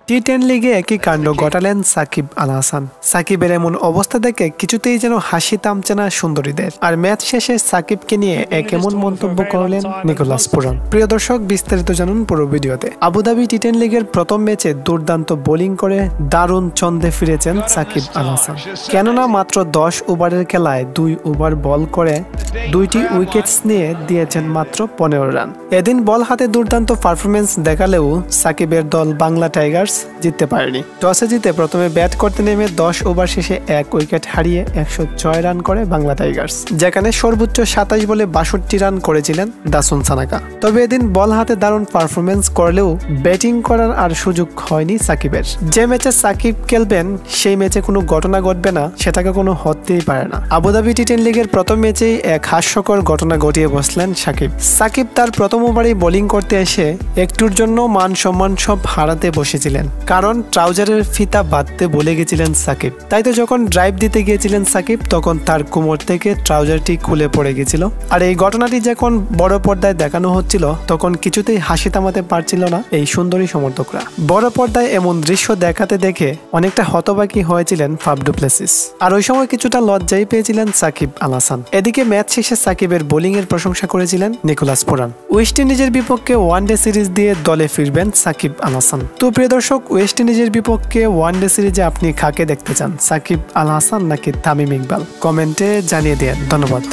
টি-10 লিগে একই কাণ্ড ঘটালেন সাকিব আল হাসান। সাকিবের এমন অবস্থা দেখে কিছুতেই যেন হাসি থামছে না সুন্দরীদের। আর ম্যাচ শেষে সাকিবকে নিয়ে এক এমন মন্তব্য করলেন নিকোলাস পুরান। প্রিয় দর্শক, বিস্তারিত জানুন পুরো ভিডিওতে। আবুধাবি টি-10 লিগের প্রথম ম্যাচে দুর্দান্ত বোলিং করে দারুণ ছন্দে ফিরেছেন সাকিব আল হাসান। কেননা মাত্র 10 ওভারের খেলায় 2 ওভার বল করে 2টি উইকেটস নিয়ে দিয়েছেন মাত্র 15 রান। এদিন বল হাতে দুর্দান্ত পারফরমেন্স দেখালেও সাকিবের দল বাংলা টাইগার্স জিততে পারেনি। টসে জিতে প্রথমে ব্যাট করতে নেমে 10 ওভার শেষে 1 উইকেট হারিয়ে 106 রান করে বাংলা টাইগার্স, যেখানে সর্বোচ্চ 27 বলে 62 রান করেছিলেন দাসুন সানাকা। তবে এদিন বল হাতে দারুণ পারফরমেন্স করলেও ব্যাটিং করার আর সুযোগ হয়নি সাকিবের। যে ম্যাচে সাকিব খেলবেন সেই ম্যাচে কোনো ঘটনা ঘটবে না, সেটাকে কোনো হতেই পারে না। আবুধাবি টি-10 লিগের প্রথম ম্যাচেই এক হাস্যকর ঘটনা ঘটিয়ে বসলেন সাকিব তার প্রথম ওভারেই বোলিং করতে এসে একটুর জন্য মান সম্মান সব হারাতে বসেছিলেন, কারণ ট্রাউজারের ফিতা বাঁধতে ভুলে গেছিলেন সাকিব। তাই তো যখন ড্রাইভ দিতে গিয়েছিলেন সাকিব, তখন তার কোমর থেকে ট্রাউজারটি খুলে পড়ে গেছিল। আর এই ঘটনাটি যখন বড় পর্দায় দেখানো হচ্ছিল, তখন কিছুতেই হাসি থামাতে পারছিল না এই সুন্দরী সমর্থকরা। বড় পর্দায় এমন দৃশ্য দেখাতে দেখে অনেকটা হতবাকি হয়েছিলেন ফাফ ডু প্লেসিস। আর ওই সময় কিছুটা লজ্জাই পেয়েছিলেন সাকিব আল হাসান। এদিকে ম্যাচ শেষে সাকিবের বোলিং এর প্রশংসা করেছিলেন নিকোলাস পুরান। ওয়েস্ট ইন্ডিজের বিপক্ষে ওয়ানডে সিরিজ দিয়ে দলে ফিরবেন সাকিব আল হাসান। তো প্রিয় দর্শক, ওয়েস্ট ইন্ডিজের বিপক্ষে ওয়ানডে সিরিজে আপনি কাকে দেখতে চান, সাকিব আল হাসান নাকি তামিম ইকবাল? কমেন্টে জানিয়ে দেন। ধন্যবাদ।